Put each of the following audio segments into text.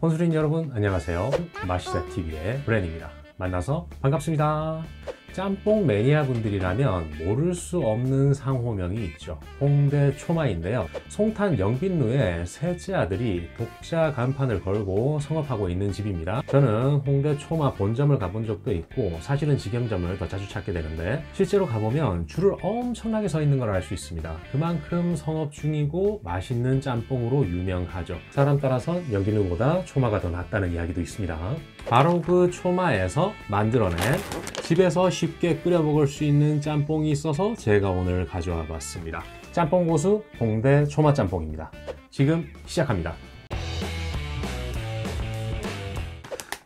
혼술인 여러분 안녕하세요. 맛있자TV의 브랜입니다. 만나서 반갑습니다. 짬뽕 매니아 분들이라면 모를 수 없는 상호명이 있죠. 홍대 초마인데요. 송탄 영빈루에 셋째 아들이 독자 간판을 걸고 성업하고 있는 집입니다. 저는 홍대 초마 본점을 가본 적도 있고 사실은 직영점을 더 자주 찾게 되는데 실제로 가보면 줄을 엄청나게 서 있는 걸 알 수 있습니다. 그만큼 성업 중이고 맛있는 짬뽕으로 유명하죠. 사람 따라선 영빈루보다 초마가 더 낫다는 이야기도 있습니다. 바로 그 초마에서 만들어낸 집에서 쉽게 끓여 먹을 수 있는 짬뽕이 있어서 제가 오늘 가져와 봤습니다. 짬뽕 고수 홍대 초마 짬뽕입니다. 지금 시작합니다.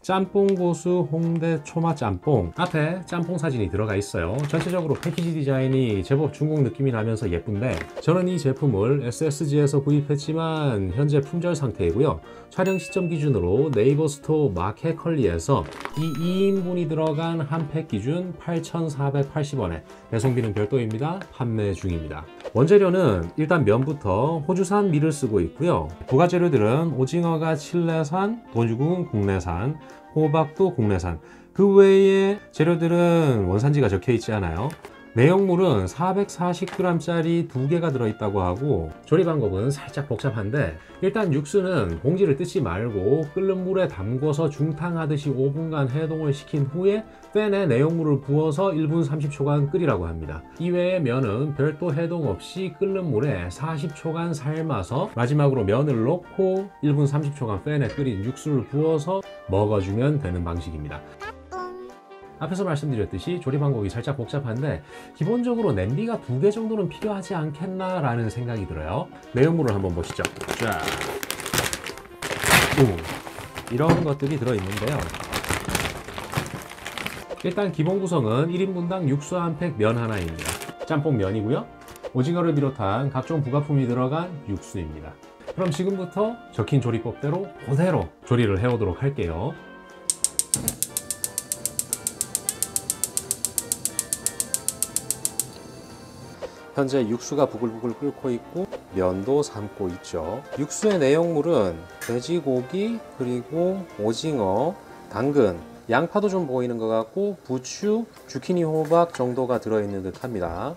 짬뽕 고수 홍대 초마 짬뽕, 앞에 짬뽕 사진이 들어가 있어요. 전체적으로 패키지 디자인이 제법 중국 느낌이 나면서 예쁜데 저는 이 제품을 SSG에서 구입했지만 현재 품절 상태이고요. 촬영 시점 기준으로 네이버 스토어 마켓컬리에서 이 2인분이 들어간 한 팩 기준 8,480원에 배송비는 별도입니다. 판매 중입니다. 원재료는 일단 면부터 호주산 밀을 쓰고 있고요. 부가 재료들은 오징어가 칠레산, 돈주국은 국내산, 호박도 국내산. 그 외에 재료들은 원산지가 적혀 있지 않아요. 내용물은 440g짜리 2개가 들어있다고 하고 조리 방법은 살짝 복잡한데 일단 육수는 봉지를 뜯지 말고 끓는 물에 담궈서 중탕하듯이 5분간 해동을 시킨 후에 팬에 내용물을 부어서 1분 30초간 끓이라고 합니다. 이외에 면은 별도 해동 없이 끓는 물에 40초간 삶아서 마지막으로 면을 넣고 1분 30초간 팬에 끓인 육수를 부어서 먹어주면 되는 방식입니다. 앞에서 말씀드렸듯이 조리 방법이 살짝 복잡한데 기본적으로 냄비가 2개 정도는 필요하지 않겠나 라는 생각이 들어요. 내용물을 한번 보시죠. 자, 이런 것들이 들어있는데요. 일단 기본 구성은 1인분당 육수 한 팩, 면 하나입니다. 짬뽕 면이고요. 오징어를 비롯한 각종 부가품이 들어간 육수입니다. 그럼 지금부터 적힌 조리법대로 그대로 조리를 해오도록 할게요. 현재 육수가 부글부글 끓고 있고 면도 삶고 있죠. 육수의 내용물은 돼지고기, 그리고 오징어, 당근, 양파도 좀 보이는 것 같고 부추, 주키니, 호박 정도가 들어있는 듯 합니다.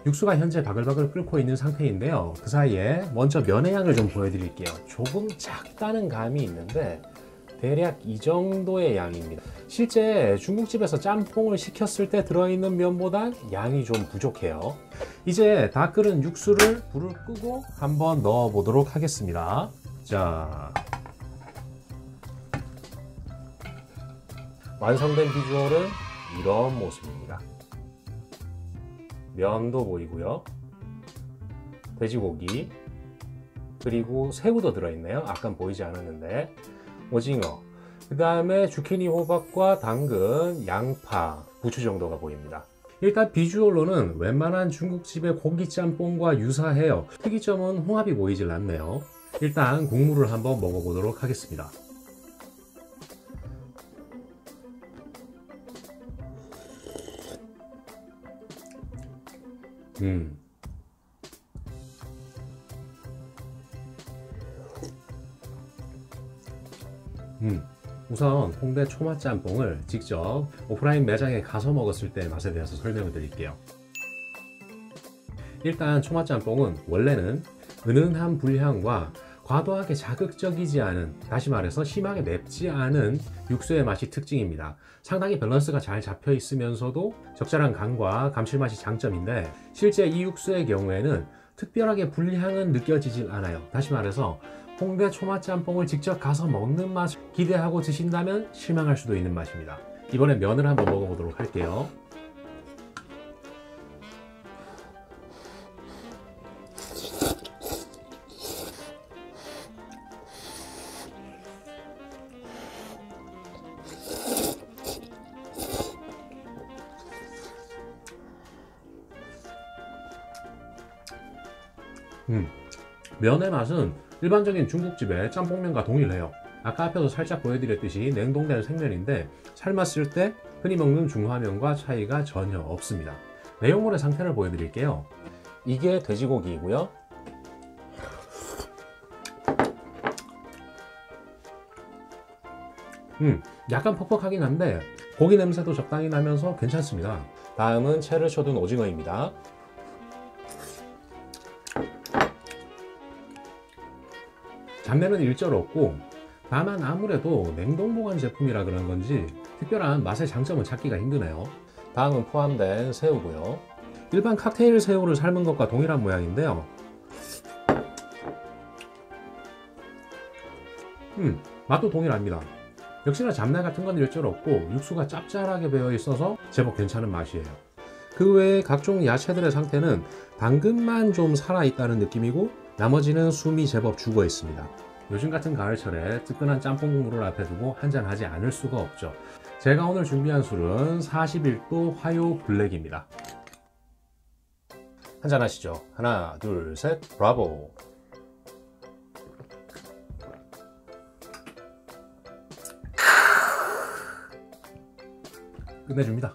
육수가 현재 바글바글 끓고 있는 상태인데요. 그 사이에 먼저 면의 양을 좀 보여드릴게요. 조금 작다는 감이 있는데 대략 이 정도의 양입니다. 실제 중국집에서 짬뽕을 시켰을 때 들어있는 면보다 양이 좀 부족해요. 이제 다 끓은 육수를 불을 끄고 한번 넣어 보도록 하겠습니다. 자, 완성된 비주얼은 이런 모습입니다. 면도 보이고요. 돼지고기, 그리고 새우도 들어있네요. 아까 보이지 않았는데 오징어, 그 다음에 주키니, 호박과 당근, 양파, 부추 정도가 보입니다. 일단 비주얼로는 웬만한 중국집의 고기 짬뽕과 유사해요. 특이점은 홍합이 보이질 않네요. 일단 국물을 한번 먹어보도록 하겠습니다. 우선 홍대 초마 짬뽕을 직접 오프라인 매장에 가서 먹었을 때 맛에 대해서 설명을 드릴게요. 일단 초마 짬뽕은 원래는 은은한 불향과 과도하게 자극적이지 않은, 다시 말해서 심하게 맵지 않은 육수의 맛이 특징입니다. 상당히 밸런스가 잘 잡혀 있으면서도 적절한 간과 감칠맛이 장점인데 실제 이 육수의 경우에는 특별하게 불향은 느껴지질 않아요. 다시 말해서 홍대 초마 짬뽕을 직접 가서 먹는 맛을 기대하고 드신다면 실망할 수도 있는 맛입니다. 이번엔 면을 한번 먹어보도록 할게요. 면의 맛은 일반적인 중국집의 짬뽕면과 동일해요. 아까 앞에서 살짝 보여드렸듯이 냉동된 생면인데 삶았을 때 흔히 먹는 중화면과 차이가 전혀 없습니다. 내용물의 상태를 보여드릴게요. 이게 돼지고기이고요. 약간 퍽퍽하긴 한데 고기 냄새도 적당히 나면서 괜찮습니다. 다음은 채를 쳐둔 오징어입니다. 잡내는 일절 없고, 다만 아무래도 냉동 보관 제품이라 그런 건지 특별한 맛의 장점을 찾기가 힘드네요. 다음은 포함된 새우고요. 일반 칵테일 새우를 삶은 것과 동일한 모양인데요. 맛도 동일합니다. 역시나 잡내 같은 건 일절 없고 육수가 짭짤하게 배어 있어서 제법 괜찮은 맛이에요. 그 외에 각종 야채들의 상태는 당근만 좀 살아있다는 느낌이고 나머지는 숨이 제법 죽어 있습니다. 요즘 같은 가을철에 뜨끈한 짬뽕 국물을 앞에 두고 한잔 하지 않을 수가 없죠. 제가 오늘 준비한 술은 41도 화요 블랙입니다. 한잔 하시죠. 하나, 둘, 셋, 브라보! 끝내줍니다.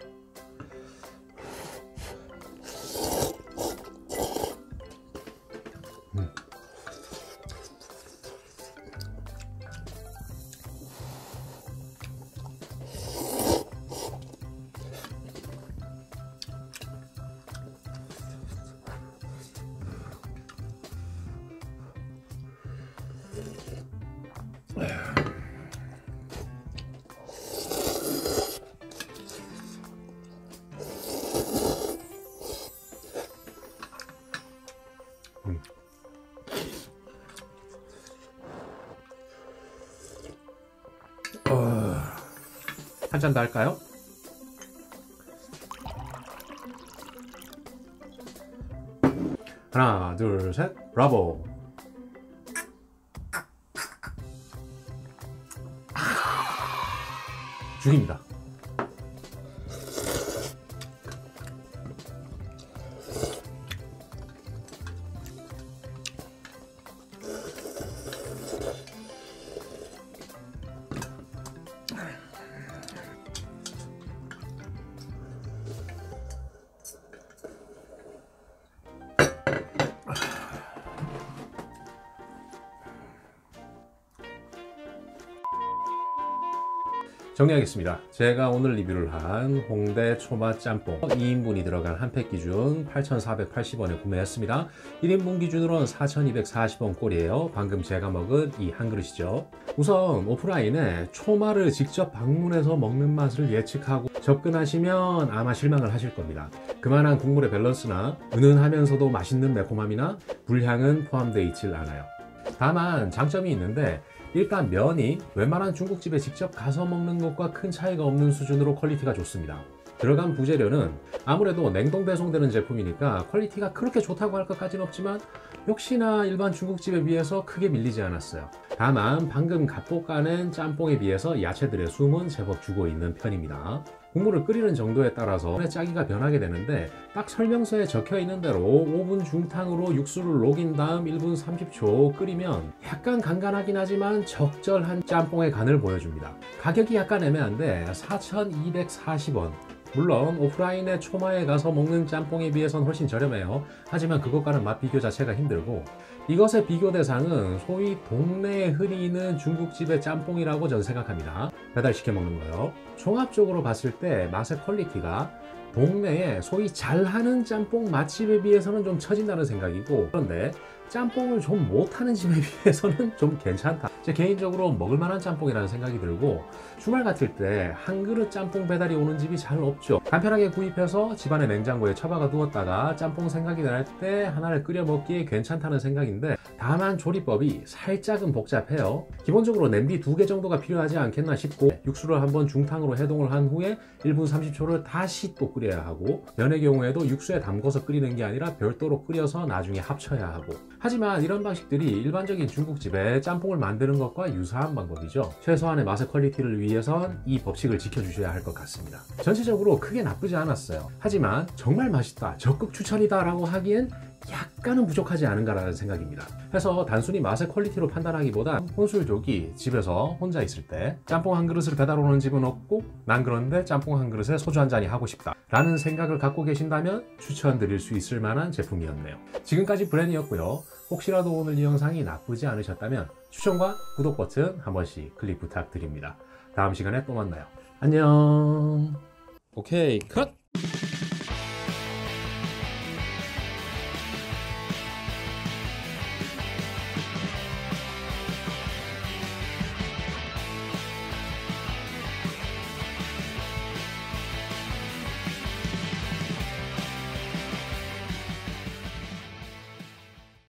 한 잔 더 할까요? 하나, 둘, 셋, 브라보! 죽입니다. 정리하겠습니다. 제가 오늘 리뷰를 한 홍대 초맛 짬뽕 2인분이 들어간 한 팩 기준 8,480원에 구매했습니다. 1인분 기준으로는 4,240원 꼴이에요. 방금 제가 먹은 이 한 그릇이죠. 우선 오프라인에 초마를 직접 방문해서 먹는 맛을 예측하고 접근하시면 아마 실망을 하실 겁니다. 그만한 국물의 밸런스나 은은하면서도 맛있는 매콤함이나 불향은 포함되어 있질 않아요. 다만 장점이 있는데, 일단 면이 웬만한 중국집에 직접 가서 먹는 것과 큰 차이가 없는 수준으로 퀄리티가 좋습니다. 들어간 부재료는 아무래도 냉동 배송되는 제품이니까 퀄리티가 그렇게 좋다고 할 것까지는 없지만 역시나 일반 중국집에 비해서 크게 밀리지 않았어요. 다만 방금 갓볶아낸 짬뽕에 비해서 야채들의 숨은 제법 주고 있는 편입니다. 국물을 끓이는 정도에 따라서 짜기가 변하게 되는데, 딱 설명서에 적혀 있는 대로 오븐 중탕으로 육수를 녹인 다음 1분 30초 끓이면 약간 간간하긴 하지만 적절한 짬뽕의 간을 보여줍니다. 가격이 약간 애매한데 4,240원. 물론 오프라인에 초마에 가서 먹는 짬뽕에 비해선 훨씬 저렴해요. 하지만 그것과는 맛 비교 자체가 힘들고, 이것의 비교 대상은 소위 동네에 흔히 있는 중국집의 짬뽕이라고 저는 생각합니다. 배달시켜 먹는 거요. 종합적으로 봤을 때 맛의 퀄리티가 동네에 소위 잘하는 짬뽕 맛집에 비해서는 좀 처진다는 생각이고, 그런데 짬뽕을 좀 못하는 집에 비해서는 좀 괜찮다. 제 개인적으로 먹을만한 짬뽕이라는 생각이 들고, 주말 같을 때 한 그릇 짬뽕 배달이 오는 집이 잘 없죠. 간편하게 구입해서 집안의 냉장고에 처박아 두었다가 짬뽕 생각이 날 때 하나를 끓여 먹기에 괜찮다는 생각인데, 다만 조리법이 살짝은 복잡해요. 기본적으로 냄비 2개 정도가 필요하지 않겠나 싶고, 육수를 한번 중탕으로 해동을 한 후에 1분 30초를 다시 또 끓여야 하고, 면의 경우에도 육수에 담궈서 끓이는 게 아니라 별도로 끓여서 나중에 합쳐야 하고. 하지만 이런 방식들이 일반적인 중국집에 짬뽕을 만드는 것과 유사한 방법이죠. 최소한의 맛의 퀄리티를 위해선 이 법칙을 지켜주셔야 할 것 같습니다. 전체적으로 크게 나쁘지 않았어요. 하지만 정말 맛있다, 적극 추천이다 라고 하기엔 약간은 부족하지 않은가라는 생각입니다. 그래서 단순히 맛의 퀄리티로 판단하기보다 혼술족이 집에서 혼자 있을 때 짬뽕 한 그릇을 배달 오는 집은 없고, 난 그런데 짬뽕 한 그릇에 소주 한 잔이 하고 싶다 라는 생각을 갖고 계신다면 추천드릴 수 있을 만한 제품이었네요. 지금까지 브랜이었고요. 혹시라도 오늘 이 영상이 나쁘지 않으셨다면 추천과 구독 버튼 한 번씩 클릭 부탁드립니다. 다음 시간에 또 만나요. 안녕. 오케이, 컷!